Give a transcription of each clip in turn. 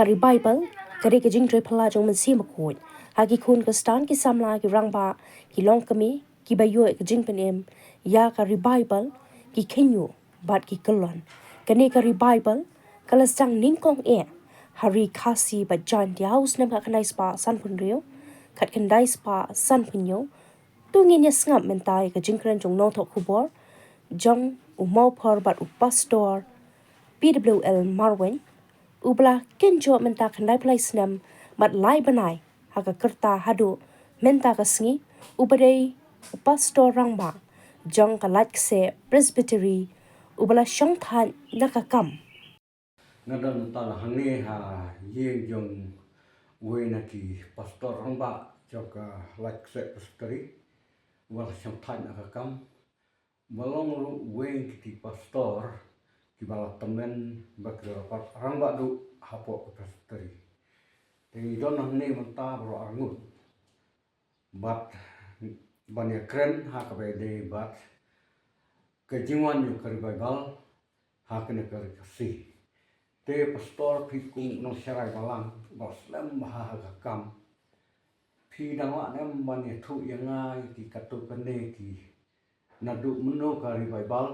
Rebaibal kare ke Jaiñtia phala jong men si makut hagi khun ke stan ki samla ki rangba ki long kami ki bayo ke jing penem ya ka Rebaibal ki kynhun bat ki kelon kane ka Rebaibal kala sang ningkong hari Khasi ba Jaiñtia Snem ka kanai spa san pun riew kat kendai spa san punyo tungin ya ngap mentai ke jingkran jong nong thok khubor jong Mawphor bat pastor P.W.L.Marweiñ ubla kenjo menta kandai play Snem mat lai banai haga kerta hadu menta ka sngi ubadei pastor rangba jong ka se presbytery ubla shemphang nakakam Ngadon tala hangi ha ye jong we na ki pastor rangba joka se presbytery wal shemphang nakakam balong lu we ki pastor ki bala temen bakra rangba du hapo presbytery Thì đó năm nay mình ta bảo angut bat banyak keren hak de bat kejiwan yang Rebaibal hak ne Khasi te pastor pikung nongsynshar balang bos lem ha kam pi dangwa nem banyak thu yangai ki katu kene ki naduh meno ka Rebaibal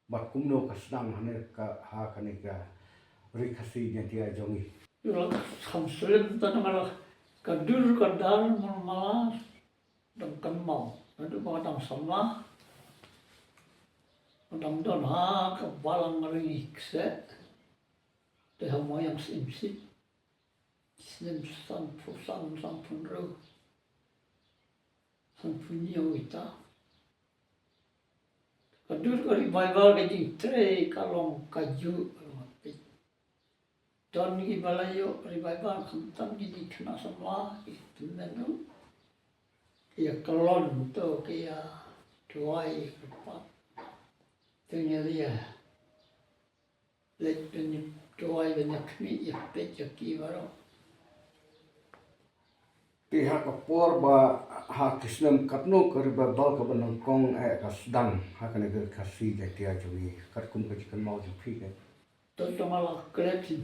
bat kumno ka sedang hane ka ha kane ka Khasi Jaiñtia jongi Không slim ta nó cả đưa cả đàn mà đồng cân màu nó được bao đồng sống má đồng đòn ha cả balang ngari xe để họ mọi yang sim sim Snem san pun rau san pun nhiều ita cả đưa cả Rebaibal cái gì tre kalong kaju Don ni balayo Rebaibal khantam ni khna samla itu menu ya kalon to kia tuai pat tenya dia let ni tuai benya khmi ya pet ya kiba pihak kapor ba hak Snem katno ka Rebaibal ka banang kong ka sedang hak ne Khasi Jaiñtia jongi kat kum ka chikan mau ju phi to tomala kletin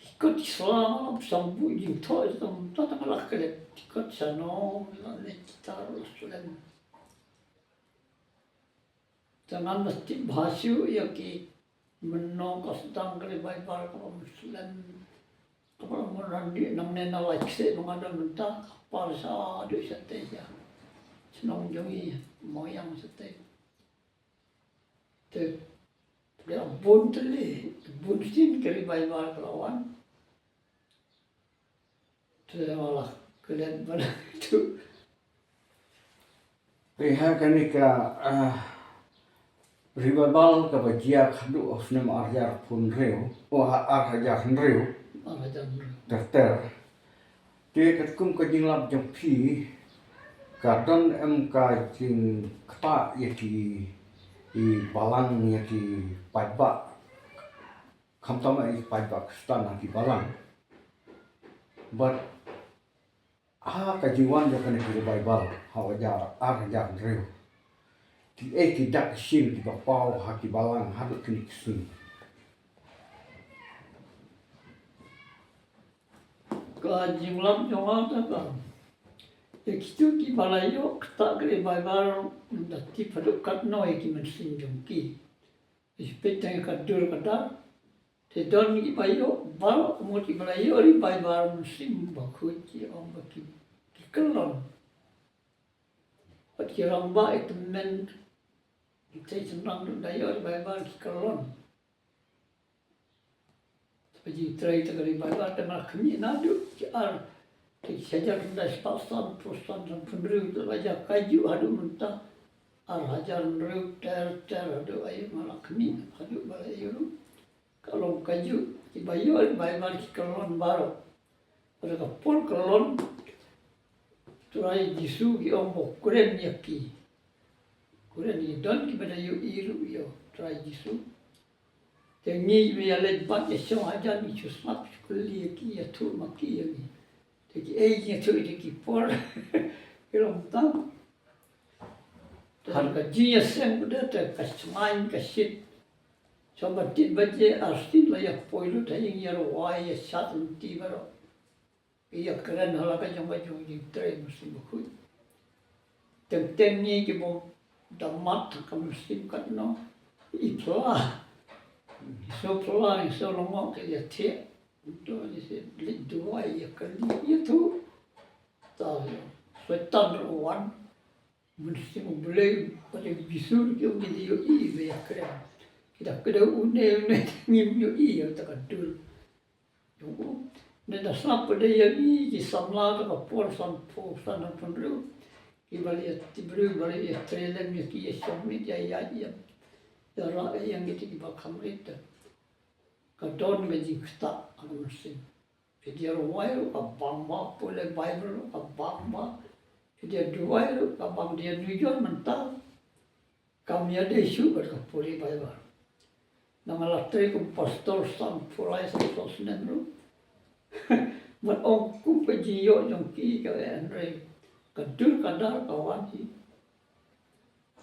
Ikut Islam sambu jing toy tam tata malah kelet ikut sano ne kita Snem jangan mesti bahasyu ya ki menong ka sedang Rebaibal ka Snem kalau merandi nang nena laikse mengada mentah kapal sa de sate ya senong jongi moyang sate te dia bun tele bun sin ke Rebaibal lawan te malah kalian pada itu pihak ni ka Rebaibal ka bajia khadu Snem arjar pun riew arjar riew daftar te kat kum ka jinglap jong phi ka don ka jing kta yaki i balang yaki paidbah khamtama i paidbah stan ki balang but ka jiwan jo kan Rebaibal hawajar arjar riew ki ki dak shin ki bapau ha ki balang hadu kini sun Kajinglam jonga ta ya kitu ki balayo kta Rebaibal dati paduk kat noi ki mensin jongki ispetang kadur kada te don ki bayo bal moti balayo Rebaibal mensin bakut ki om baki ki kelon pat ki ramba itu men kita senang dayo Rebaibal ki kelon Jadi try ta Rebaibal tengah kini naduh ar ki saja rendah pasan perusahaan dan peneriu tu aja kaju adu mentah ar hajar reu ter adu ayu malah kini adu balayu kalau kaju ki bayu Rebaibal ki kelon baru pada kapol kelon try jisu ki ombo kuren yaki kuren ni don ki pada yu iru yo try jisu Tengi biar lebat ya so aja ni cusmat khlieh ki ya tu maki ya ni. Jadi nya tu di kipor. Belum tahu. Harga jinya seng udah ter kasmain kasit. Sama tin baje astin la ya poilu taying ya wai ya sat ti baro. Iya keren hala ka jong bajong di train musim bukui. Tem ni ki bo damat ka musim kat no. Ipla. So pla so longo ke ya te. Untuk ni se lit dua ya kali ya tu. Ta so tan wan. Musim boleh pada bisur ke ni yo I ya keren. Kita kena une ngim yo I ya ta kadul. Yo Neda snapper det jag i samlade var på sådana från Riew. I varje bruk varje träd mycket i som jag yang itu di bakam itu. Kadon mejik sta anusin. Dia ruai ka bangma pole Bible ka bangma. Dia duai ka bang dia nujon mental. Kami ada isu ka pole Bible. Nama latri ku pastor sam pulai sa Snem. Mà ông cũng phải gì vô trong kia cái anh rồi cả trước cả đó cả quan gì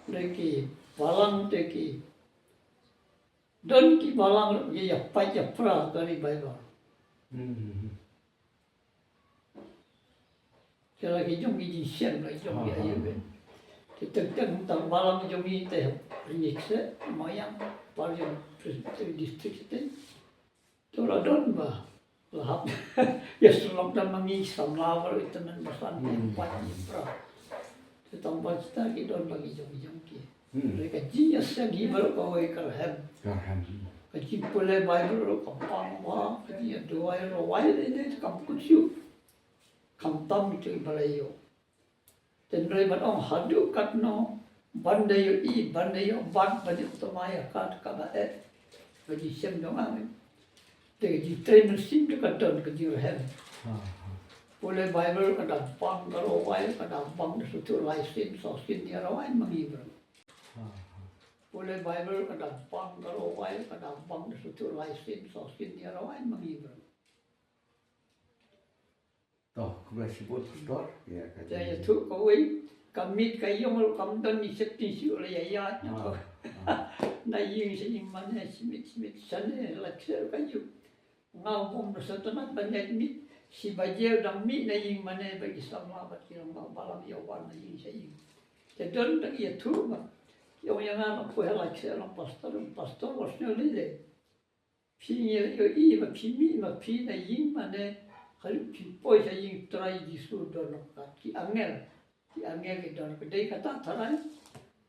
đây kỳ balang đây kỳ đơn kỳ balang cái nhập phải nhập ra cái này bài vào cái là cái trong cái gì xem lại trong cái ấy vậy thì thực tế chúng ta balang trong cái thế hình sẽ mọi yang bao nhiêu district đấy tôi là đơn mà lahap ya sulok dan mangi samlawa itu nan basan empat pra tambah kita don bagi jom ki mereka jinya segi baru kau kerhem kaji pole Bible ko pangwa dia doa ro wai ini kam kusiu kam tam itu balayo dan rei bat ong hadu kat no bandayo I bandayo bat bani utamaya kat kabae bagi sem dong amin jadi train mesin tu kadang kerja hem. Boleh Bible kadang pang kalau wai kadang pang suatu license sosin dia rawai mengibar. Boleh Bible kadang pang kalau wai kadang pang suatu license sosin dia rawai mengibar. Toh, kemudian sebut store ya kan. Jadi tu kau kami kayong kamdan ni sepisi oleh ayat. Nah yang sini mana simit sana lakser kayu. Ngau pun bersetanat banyak mit si bajau dang mit na ying mana bagi sama bat kirang balam ya wan na ying saying. Jadi tak ia tu ba. Yang apa helak selang pastor wasnya lele. Pi yo I ba pi mi ma pi na ying mana kalau pi poi saying try di sudon kat ki angel ke don kedai kata tarai.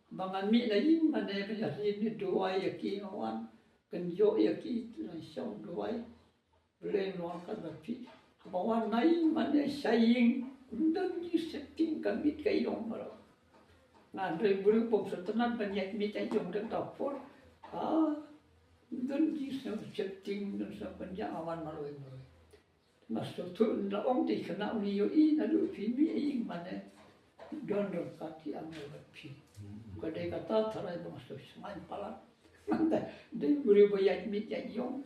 Bangan mit na ying mana banyak ini dua ya ki wan kenjo ya ki na syong dua boleh nuangkan tapi kawan lain mana saying dan setting kami kayong malam. Nah dari bulu pom setenan banyak mita jom dan dapur dan setting dan sepanjang awan malam. Masuk tu laong di kena uni I naduh pimi ing mana don rekati amal berpi. Kadai kata tarai masuk seman palat. Mana dari bulu banyak mita jom.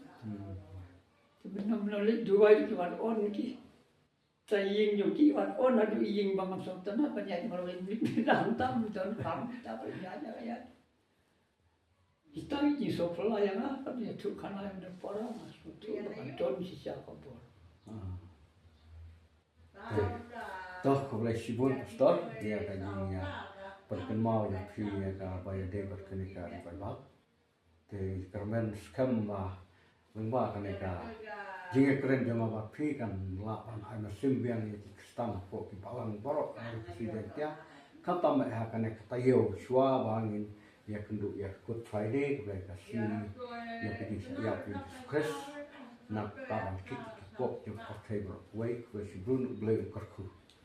Benar-benar dua itu kan on ki, saying juga kan on ada ing bangun sultan apa banyak melalui dalam tam dan kam kita berjaya ya. Kita ini sopla yang apa dia tu kana yang berperang masuk tu don sisa kabur. Toh, kemudian sebut store ya kan ya perkenal yang punya kan bayar dia berkenika Rebaibal. Di kermen skam Lyngba kan eka jingga keren jama bapi kan lapan ayam sembiang itu stam po ki balang borok dari Jaiñtia kan tamak kan eka tayo shua bangin ya kendu ya Good Friday kemudian Khasi ya pergi ya Chris nak taman kita po jam October way kemudian sebelum beli kerku